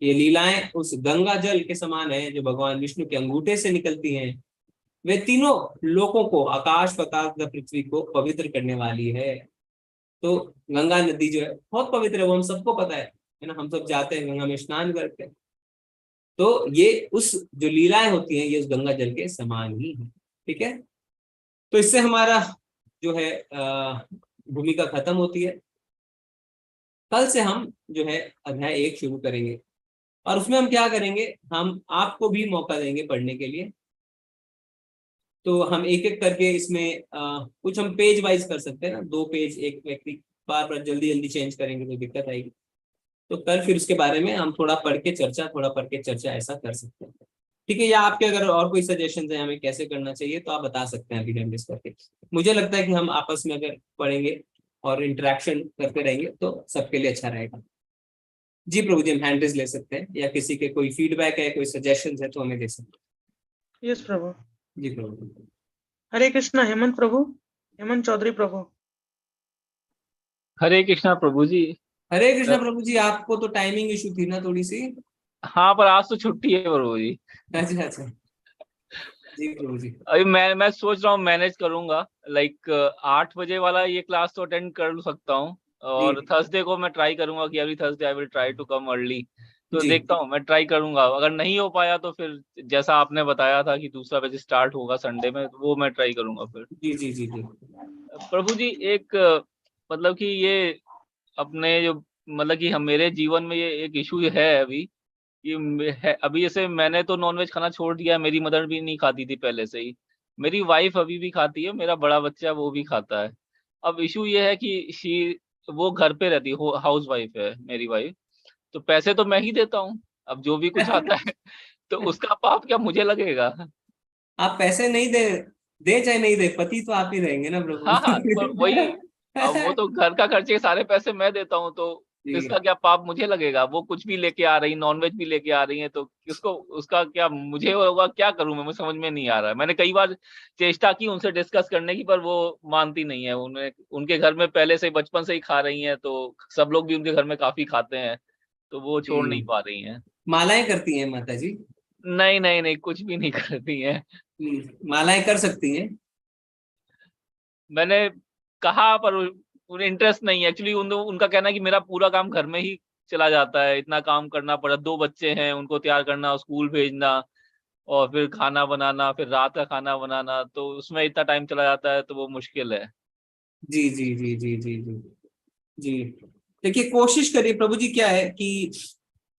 ये लीलाएं उस गंगा जल के समान है जो भगवान विष्णु के अंगूठे से निकलती हैं। वे तीनों लोकों को, आकाश, पाताल तथा पृथ्वी को पवित्र करने वाली है। तो गंगा नदी जो है बहुत पवित्र है, वो हम सबको पता है ना। हम सब जाते हैं गंगा में स्नान करते हैं, तो ये उस जो लीलाएं होती हैं ये उस गंगा जल के समान ही है। ठीक है, तो इससे हमारा जो है भूमिका खत्म होती है। कल से हम जो है अध्याय 1 शुरू करेंगे और उसमें हम क्या करेंगे, हम आपको भी मौका देंगे पढ़ने के लिए। तो हम एक एक करके इसमें कुछ हम पेज वाइज कर सकते हैं ना, 2 पेज एक व्यक्ति बार बार जल्दी जल्दी चेंज करेंगे तो दिक्कत आएगी। तो कल फिर उसके बारे में हम थोड़ा पढ़ के चर्चा ऐसा कर सकते हैं। ठीक है, या आपके अगर और कोई सजेशन है हमें कैसे करना चाहिए तो आप बता सकते हैं अभी हम डिस्कस करके। मुझे लगता है कि हम आपस में अगर पढ़ेंगे और इंटरेक्शन करते रहेंगे तो सबके लिए अच्छा रहेगा। जी प्रभु जी, हम हैंड रेज ले सकते हैं या किसी के कोई फीडबैक है, कोई सजेशन है तो हमें दे सकते हैं। यस प्रभु। जी प्रभु। हरे कृष्णा। हेमंत प्रभु, हेमंत चौधरी प्रभु। हरे कृष्णा प्रभु जी। हरे कृष्णा प्रभु जी। आपको तो टाइमिंग इशू थी ना थोड़ी सी? हाँ, पर आज तो छुट्टी है प्रभु जी। अच्छा अच्छा, जी प्रभु जी। अभी मैं सोच रहा हूँ मैनेज करूंगा, लाइक 8 बजे वाला ये क्लास तो अटेंड कर सकता हूँ, और थर्सडे को मैं ट्राई करूंगा कि every Thursday I will try to come early. तो देखता हूँ, मैं ट्राई करूंगा। अगर नहीं हो पाया तो फिर जैसा आपने बताया था कि दूसरा बैच स्टार्ट होगा संडे में, वो मैं ट्राई करूंगा फिर। जी जी जी जी। प्रभु जी, एक मतलब कि ये अपने जो मतलब कि हम मेरे जीवन में ये एक इशू है अभी कि अभी जैसे मैंने तो नॉनवेज खाना छोड़ दिया, मेरी मदर भी नहीं खाती थी पहले से ही, मेरी वाइफ अभी भी खाती है, मेरा बड़ा बच्चा वो भी खाता है। अब इशू ये है कि वो घर पे रहती है, हाउस वाइफ है मेरी वाइफ, तो पैसे तो मैं ही देता हूँ, अब जो भी कुछ आता है तो उसका पाप क्या मुझे लगेगा? आप पैसे नहीं दे चाहे नहीं दे, पति तो आप ही रहेंगे ना प्रभु। हाँ, पर वही, अब वो तो घर का खर्चे के सारे पैसे मैं देता हूँ, तो इसका क्या पाप मुझे लगेगा? वो कुछ भी लेके आ रही, नॉनवेज भी लेके आ रही है, तो किसको उसका क्या मुझे होगा? क्या करूं मैं, मुझे समझ में नहीं आ रहा है। मैंने कई बार चेष्टा की उनसे डिस्कस करने की, पर वो मानती नहीं है। उनके घर में पहले से बचपन से ही खा रही हैं, तो सब लोग भी उनके घर में काफी खाते हैं, तो वो छोड़ नहीं पा रही हैं। मालाएं करती हैं माता जी? नहीं नहीं नहीं, कुछ भी नहीं करती हैं। मालाएं कर सकती हैं? मैंने कहा पर उन्हें इंटरेस्ट नहीं है एक्चुअली। उनका कहना है कि मेरा पूरा काम घर में ही चला जाता है, इतना काम करना पड़ा, 2 बच्चे हैं, उनको तैयार करना, स्कूल भेजना, और फिर खाना बनाना, फिर रात का खाना बनाना, तो उसमें इतना टाइम चला जाता है, तो वो मुश्किल है। जी जी जी जी जी जी जी। देखिए, कोशिश करिए प्रभु जी। क्या है कि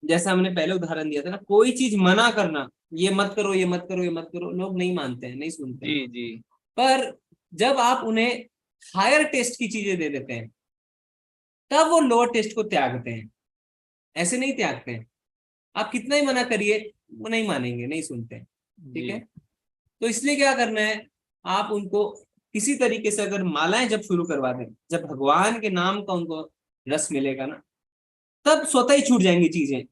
जैसा हमने पहले उदाहरण दिया था ना, कोई चीज मना करना, ये मत करो, ये मत करो, ये मत करो, लोग नहीं मानते हैं, नहीं सुनते हैं। जी जी। पर जब आप उन्हें हायर टेस्ट की चीजें दे देते हैं तब वो लोअर टेस्ट को त्यागते हैं, ऐसे नहीं त्यागते हैं। आप कितना ही मना करिए वो नहीं मानेंगे, नहीं सुनते हैं। ठीक है, तो इसलिए क्या करना है, आप उनको किसी तरीके से अगर मालाएं जब शुरू करवा दें, जब भगवान के नाम का उनको रस मिलेगा ना, तब स्वतः ही छूट जाएंगी चीजें,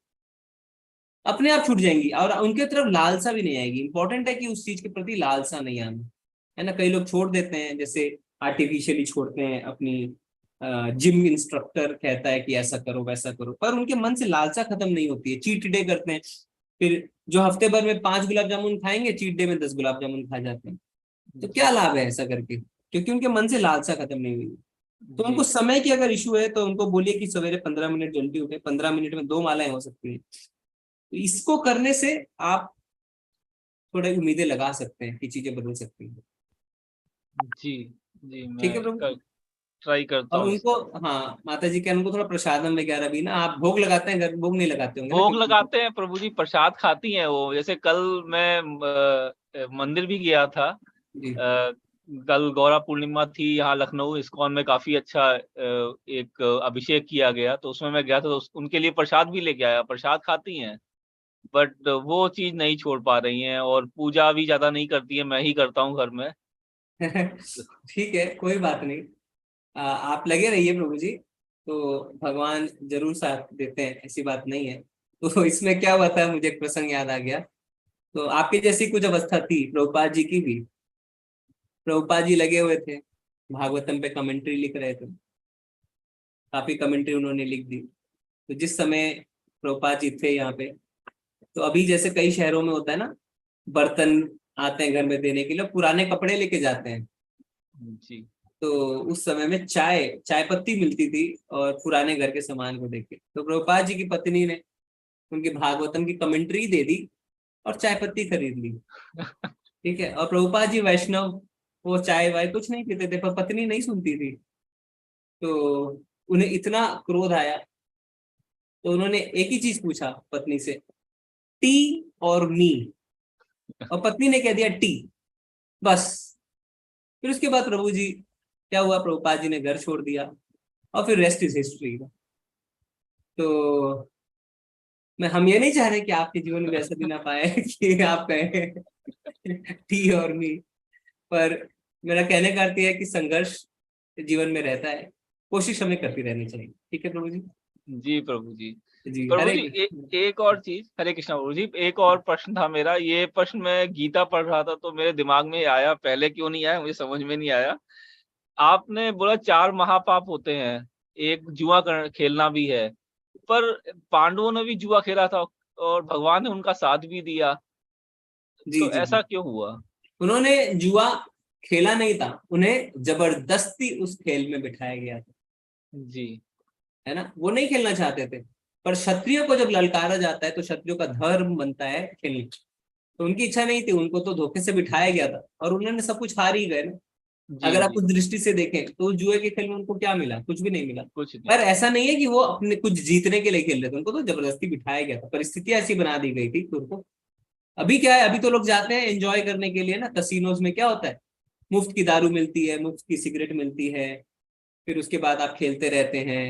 अपने आप छूट जाएंगी, और उनके तरफ लालसा भी नहीं आएगी। इंपॉर्टेंट है कि उस चीज के प्रति लालसा नहीं आना, है ना। कई लोग छोड़ देते हैं, जैसे आर्टिफिशियली छोड़ते हैं। अपनी जिम इंस्ट्रक्टर कहता है कि ऐसा करो वैसा करो, पर उनके मन से लालसा खत्म नहीं होती है। चीट डे करते हैं, फिर जो हफ्ते भर में 5 गुलाब जामुन खाएंगे, चीट डे में 10 गुलाब जामुन खा जाते हैं। तो क्या लाभ है ऐसा करके? क्योंकि उनके मन से लालसा खत्म नहीं हुई। तो उनको समय की अगर इशू है तो उनको बोलिए कि सवेरे 15 मिनट जल्दी उठे, 15 मिनट में 2 मालाएं हो सकती हैं। तो इसको करने से आप थोड़ी उम्मीदें लगा सकते हैं कि चीजें बदल सकती हैं। जी जी, ठीक है मैं प्रभु। ट्राई करता और हूँ उनको, इसको। हाँ माता जी के उनको थोड़ा प्रसादम वगैरह भी ना, आप भोग लगाते हैं घर, भोग नहीं लगाते होंगे ना भोग कभी? लगाते हैं प्रभु जी, प्रसाद खाती हैं वो। जैसे कल मैं मंदिर भी गया था। जी कल गौरा पूर्णिमा थी यहाँ लखनऊ इस्कॉन में, काफी अच्छा एक अभिषेक किया गया, तो उसमें मैं गया था, तो उनके लिए प्रसाद भी लेके आया। प्रसाद खाती हैं, बट वो चीज नहीं छोड़ पा रही हैं, और पूजा भी ज्यादा नहीं करती है, मैं ही करता हूँ घर में। ठीक है, कोई बात नहीं। आप लगे रहिए प्रभु जी, तो भगवान जरूर साथ देते हैं, ऐसी बात नहीं है। तो इसमें क्या हुआ था, मुझे एक प्रसंग याद आ गया। तो आपकी जैसी कुछ अवस्था थी प्रभुपाद जी की भी। प्रभुपाद जी लगे हुए थे, भागवतम पे कमेंट्री लिख रहे थे, काफी कमेंट्री उन्होंने लिख दी। तो जिस समय प्रभुपाद जी थे यहाँ पे, तो अभी जैसे कई शहरों में होता है ना, बर्तन आते हैं घर में देने के लिए, पुराने कपड़े लेके जाते हैं। जी तो उस समय में चाय पत्ती मिलती थी, और पुराने घर के सामान को देख के तो प्रभुपाद जी की पत्नी ने उनकी भागवतम की कमेंट्री दे दी और चाय पत्ती खरीद ली। ठीक है, और प्रभुपाद जी वैष्णव, वो चाय वाय कुछ नहीं पीते थे, पर पत्नी नहीं सुनती थी। तो उन्हें इतना क्रोध आया, तो उन्होंने एक ही चीज पूछा पत्नी से, टी और मी, और पत्नी ने कह दिया टी, बस। फिर उसके बाद प्रभु जी क्या हुआ, प्रभुपाद जी ने घर छोड़ दिया, और फिर रेस्ट इज हिस्ट्री। तो हम ये नहीं चाह रहे कि आपके जीवन में ऐसा भी ना पाए कि आप कहें टी और मी, पर मेरा कहने का अर्थ यह है कि संघर्ष जीवन में रहता है, कोशिश हमें करती रहनी चाहिए। ठीक है प्रभु जी। जी प्रभु जी। जी प्रभु हरे जी कृष्ण। एक और चीज, हरे कृष्णा प्रभु जी, एक और प्रश्न था मेरा। ये प्रश्न मैं गीता पढ़ रहा था तो मेरे दिमाग में आया, पहले क्यों नहीं आया मुझे समझ में नहीं आया। आपने बोला 4 महापाप होते हैं, एक जुआ खेलना भी है, पर पांडवों ने भी जुआ खेला था और भगवान ने उनका साथ भी दिया, जी तो जी ऐसा जी, क्यों हुआ? उन्होंने जुआ खेला नहीं था, उन्हें जबरदस्ती उस खेल में बिठाया गया था, जी है ना। वो नहीं खेलना चाहते थे, पर क्षत्रियो को जब ललकारा जाता है तो क्षत्रियो का धर्म बनता है खेलने। तो उनकी इच्छा नहीं थी, उनको तो धोखे से बिठाया गया था, और उन्होंने सब कुछ हार ही गए ना। जी अगर आप जी, उस दृष्टि से देखें तो जुए के खेल में उनको क्या मिला, कुछ भी नहीं मिला। कुछ नहीं। पर ऐसा नहीं है कि वो अपने कुछ जीतने के लिए खेल रहे थे, उनको तो जबरदस्ती बिठाया गया था, परिस्थितियां ऐसी बना दी गई थी कि उनको। अभी क्या है, अभी तो लोग जाते हैं एंजॉय करने के लिए ना, कसिनोज में क्या होता है, मुफ्त की दारू मिलती है, मुफ्त की सिगरेट मिलती है, फिर उसके बाद आप खेलते रहते हैं,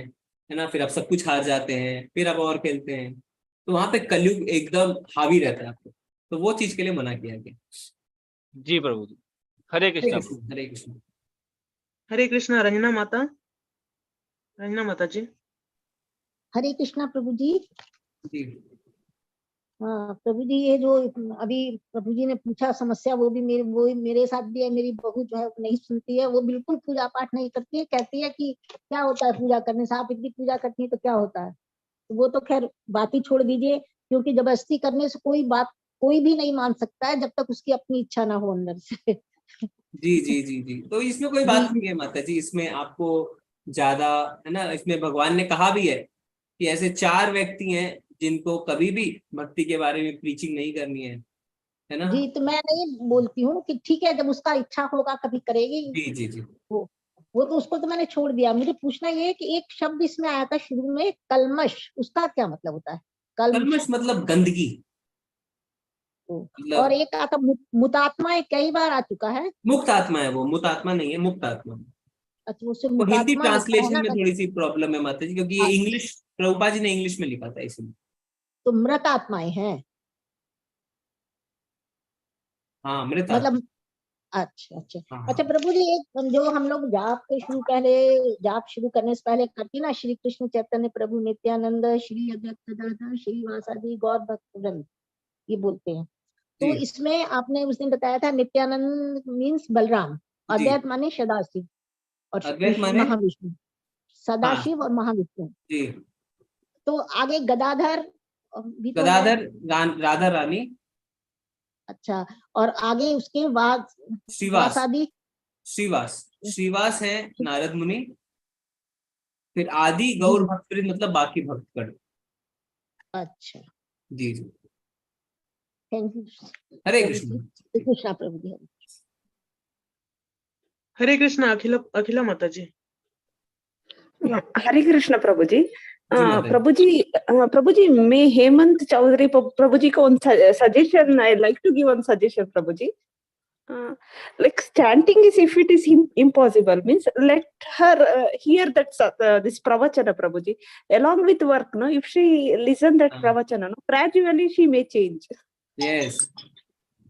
है ना, फिर आप सब कुछ हार जाते हैं, फिर आप और खेलते हैं। तो वहां पे कलयुग एकदम हावी रहता है आपको, तो वो चीज के लिए मना किया गया। जी प्रभु जी, हरे हरे कृष्णा प्रभु। कृष्ण हरे कृष्ण। हरे कृष्णा। रंजना माता, रंजना माता जी। हरे कृष्णा प्रभु जी। जी हाँ प्रभु जी, ये जो अभी प्रभु जी ने पूछा समस्या, वो मेरे साथ भी है। मेरी बहू जो है वो नहीं सुनती है, वो बिल्कुल पूजा पाठ नहीं करती है, कहती है कि क्या होता है पूजा करने से, आप इतनी पूजा करती है तो क्या होता है। तो वो तो खैर बात ही छोड़ दीजिए, क्योंकि जबरदस्ती करने से कोई भी नहीं मान सकता है जब तक उसकी अपनी इच्छा ना हो अंदर से। जी जी जी जी, तो इसमें कोई जी बात नहीं है माता जी, इसमें आपको ज्यादा, है ना, इसमें भगवान ने कहा भी है कि ऐसे 4 व्यक्ति हैं जिनको कभी भी भक्ति के बारे में प्रीचिंग नहीं करनी है ना। जी, तो मैं नहीं बोलती हूँ कि ठीक है, जब उसका इच्छा होगा कभी करेगी। जी जी जी, वो वो तो उसको तो मैंने छोड़ दिया। मुझे पूछना ये है कि एक शब्द इसमें आया था शुरू में, कलमश, उसका क्या मतलब होता है? कलमश। कल्मश मतलब गंदगी, और मतलब एक आता मुतात्मा, एक कई बार आ चुका है। मुक्त आत्मा है वो, मुक्त आत्मा नहीं है, मुक्त आत्मा। अच्छा, उससे वो हिंदी मुतात्मा लिखा है ट्रांसलेशन में ना। थोड़ी सी प्रॉब्लम है माता जी, क्योंकि ये इंग्लिश, प्रभुपाद जी ने इंग्लिश में लिखा था इसलिए। तो मृत आत्माएं हैं हाँ मृत आत्मा। मतलब। अच्छा अच्छा। हाँ अच्छा हाँ प्रभु जी, एक जो हम लोग जाप शुरू करने से पहले करती ना, श्री कृष्ण चैतन्य प्रभु नित्यानंद श्री अद्वैत गदाधर श्री वासादि गौर भक्त वृंद, ये बोलते हैं। तो जी इसमें आपने उस दिन बताया था नित्यानंद मीन्स बलराम, जी। अद्वैत माने सदाशिव, और अद्वैत माने, महाविष्णु। हाँ सदाशिव और महाविष्णु। जी, तो आगे गदाधर भी तो है। गदाधर, राधा रानी, अच्छा, और आगे उसके बाद श्रीवास, वासादि, श्रीवास है नारद मुनि, फिर आदि गौर भक्त मतलब बाकी भक्तगण। अच्छा, जी जी, थैंक यू। हरे कृष्ण। कृष्णा प्रभु जी। हरे कृष्णा अखिला माता जी। हरे कृष्ण प्रभु जी। जी माता प्रभु जी मैं हेमंत चौधरी प्रभु जी को suggestion I like to give one suggestion Prabhu ji. Like chanting is, if it is impossible, means let her hear that this pravachana Prabhuji along with work. No, if she listen that pravachana, no, gradually she may change. Yes.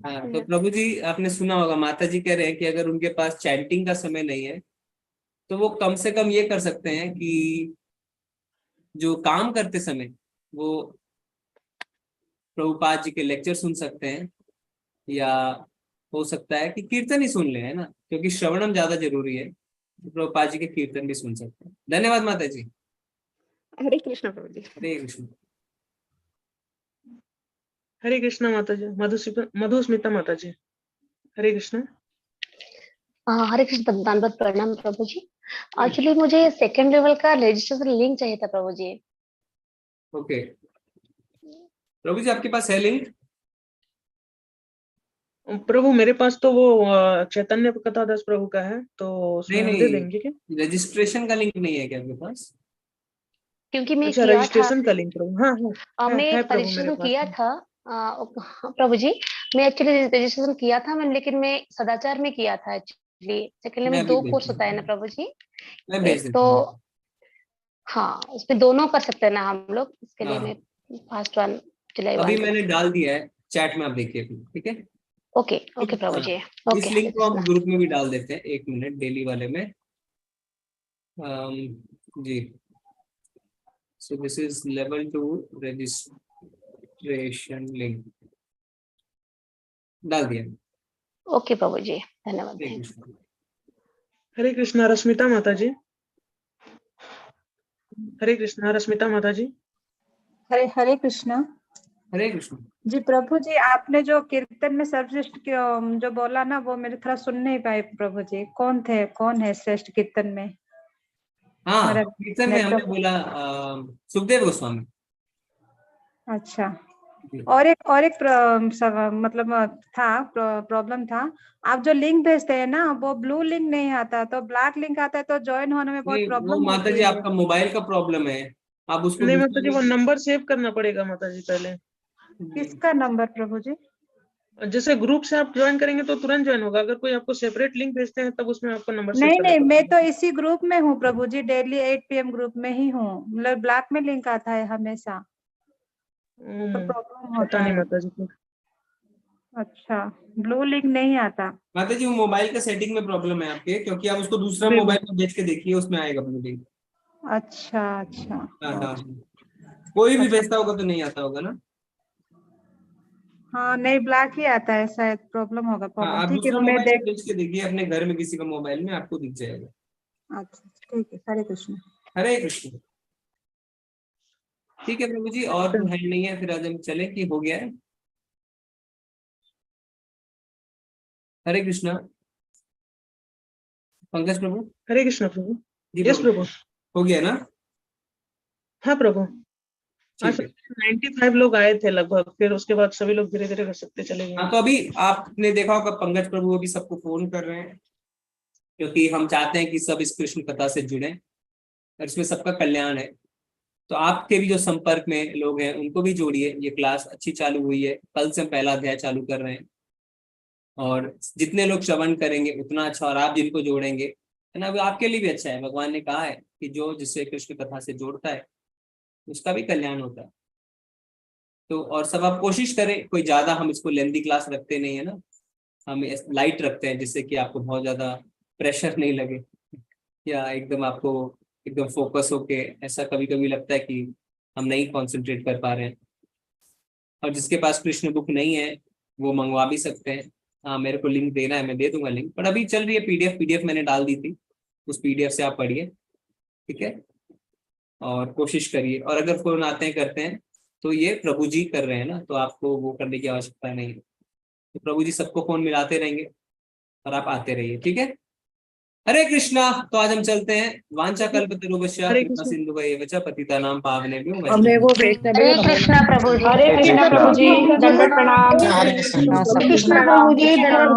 हाँ, तो प्रभु जी आपने सुना होगा, माता जी कह रहे हैं कि अगर उनके पास चैंटिंग का समय नहीं है तो वो कम से कम ये कर सकते हैं कि जो काम करते समय वो प्रभुपाद जी के लेक्चर सुन सकते हैं, या हो सकता है कि कीर्तन ही सुन ले, है ना, क्योंकि श्रवणम ज्यादा जरूरी है। तो प्रभुपाद जी के कीर्तन भी सुन सकते हैं। धन्यवाद माता जी। हरे कृष्ण प्रभु जी। हरे कृष्ण। हरे कृष्णा माता जी। मधुस्मिता माता जी। हरे कृष्णा। हरे कृष्ण, धन्यवाद, प्रणाम प्रभु जी। एक्चुअली मुझे सेकंड लेवल का रजिस्ट्रेशन लिंक चाहिए था प्रभु जी। ओके प्रभु जी, आपके पास है लिंक? प्रभु मेरे पास तो वो चैतन्य कथादास प्रभु का है, तो उसमें हम दे देंगे क्या? रजिस्ट्रेशन का लिंक नहीं है क्या आपके पास? क्योंकि मैं अच्छा, किया रजिस्ट्रेशन था, का लिंक प्रभु। हाँ हाँ मैं है प्रभु, मेरे रजिस्ट्रेशन पास किया है। था प्रभु जी। मैं एक्चुअली रजिस्ट्रेशन किया था मैं, लेकिन मैं सदाचार में किया था एक्चुअली। सेकंड मैं में अभी 2 भेज कोर्स देता होता है ना हूँ। प्रभु जी, मैं भेज एक देता तो हूँ। हाँ उसमें दोनों कर सकते हैं ना हम लोग, इसके लिए हाँ, मैं फर्स्ट वन जुलाई अभी 1 मैंने डाल दिया है चैट में, आप देखिए ठीक है। ओके ओके प्रभु जी। हाँ, इस ओके, लिंक को हम ग्रुप में भी डाल देते हैं, 1 मिनट डेली वाले में। जी, so this is level 2 registration link डाल दिया। ओके प्रभु जी, धन्यवाद। हरे कृष्ण। हरे कृष्णा रश्मिता माता जी। हरे कृष्णा रश्मिता माता जी। हरे हरे कृष्णा। हरे कृष्ण। जी प्रभु जी, आपने जो कीर्तन में सर्वश्रेष्ठ जो बोला ना, वो मेरे थोड़ा सुन नहीं पाए प्रभु जी। कौन है श्रेष्ठ कीर्तन में? हाँ, मेरा कीर्तन में हमने बोला सुखदेव गोस्वामी। अच्छा, जी। और एक मतलब था प्रॉब्लम था। आप जो लिंक भेजते हैं ना, वो ब्लू लिंक नहीं आता, तो ब्लैक लिंक आता है, तो ज्वाइन होने में बहुत नहीं, वो प्रॉब्लम माता होती जी है। आपका मोबाइल का प्रॉब्लम है, आप उसको नहीं दूसरा माता जी, वो नंबर सेव करना पड़ेगा माता जी पहले। किसका नंबर प्रभु जी? जैसे ग्रुप से आप ज्वाइन करेंगे तो तुरंत ज्वाइन होगा, अगर कोई आपको सेपरेट लिंक भेजते हैं तब उसमें आपको नंबर सेव नहीं करना नहीं, मैं पड़ेगा। तो इसी ग्रुप में हूँ प्रभु जी, डेली 8 PM ग्रुप में ही हूँ। मतलब ब्लैक में लिंक आता है हमेशा, तो प्रॉब्लम पता होता नहीं है। माता जी को। अच्छा, ब्लू लिंक नहीं आता। माता जी, वो मोबाइल का सेटिंग में प्रॉब्लम है आपके, क्योंकि आप उसको दूसरा जी। मोबाइल में भेज के देखिए, उसमें आएगा ब्लू लिंक। अच्छा अच्छा, हाँ हाँ, कोई भी भेजता होगा तो नहीं आता होगा ना। हाँ नहीं, ब्लैक ही आता है शायद, प्रॉब्लम होगा। हाँ, प्रॉब्लम आप ठीक है, दूसरा मैं मोबाइल में देख। भेज के देखिए अपने घर में किसी का मोबाइल में, आपको दिख जाएगा। अच्छा ठीक है, हरे कृष्ण। हरे कृष्ण। ठीक है प्रभु जी, और तो है नहीं है, फिर आज हम चले कि हो गया है। हरे कृष्णा। पंकज प्रभु। हरे कृष्ण प्रभु। जी यस प्रभु। हो गया ना? हाँ प्रभु। ठीक है। 95 लोग आए थे लगभग, फिर उसके बाद सभी लोग धीरे धीरे कर सकते चले गए। हाँ, तो अभी आपने देखा होगा पंकज प्रभु अभी सबको फोन कर रहे हैं, क्योंकि हम चाहते हैं कि सब इस कृष्ण कथा से जुड़े और इसमें सबका कल्याण है। तो आपके भी जो संपर्क में लोग हैं उनको भी जोड़िए। ये क्लास अच्छी चालू हुई है, कल से हम पहला अध्याय चालू कर रहे हैं, और जितने लोग श्रवण करेंगे उतना अच्छा, और आप जिनको जोड़ेंगे, है ना, वो आपके लिए भी अच्छा है। भगवान ने कहा है कि जो जिससे कृष्ण कथा से जोड़ता है उसका भी कल्याण होता है। तो और सब आप कोशिश करें, कोई ज्यादा हम इसको लेंदी क्लास रखते नहीं है ना, हम लाइट रखते हैं, जिससे कि आपको बहुत ज्यादा प्रेशर नहीं लगे, या एकदम आपको एकदम फोकस होके ऐसा कभी कभी लगता है कि हम नहीं कंसंट्रेट कर पा रहे हैं। और जिसके पास कृष्ण बुक नहीं है वो मंगवा भी सकते हैं। हाँ, मेरे को लिंक देना है, मैं दे दूंगा लिंक, पर अभी चल रही है पीडीएफ मैंने डाल दी थी, उस पीडीएफ से आप पढ़िए, ठीक है। और कोशिश करिए, और अगर फोन आते हैं करते हैं तो ये प्रभु जी कर रहे हैं ना, तो आपको वो करने की आवश्यकता नहीं है। तो प्रभु जी सबको फोन मिलाते रहेंगे और आप आते रहिए, ठीक है। हरे कृष्णा। तो आज हम चलते हैं। वांछा कल्पतरुभ्यश्च हरे कृपा कृष्ण। सिन्धुभ्येव च पतितानां पावनेभ्यो हरे कृष्णा प्रभु जी। हरे कृष्णा प्रभु जी, दंडवत प्रणाम। कृष्ण प्रभु जी, धन्यवाद।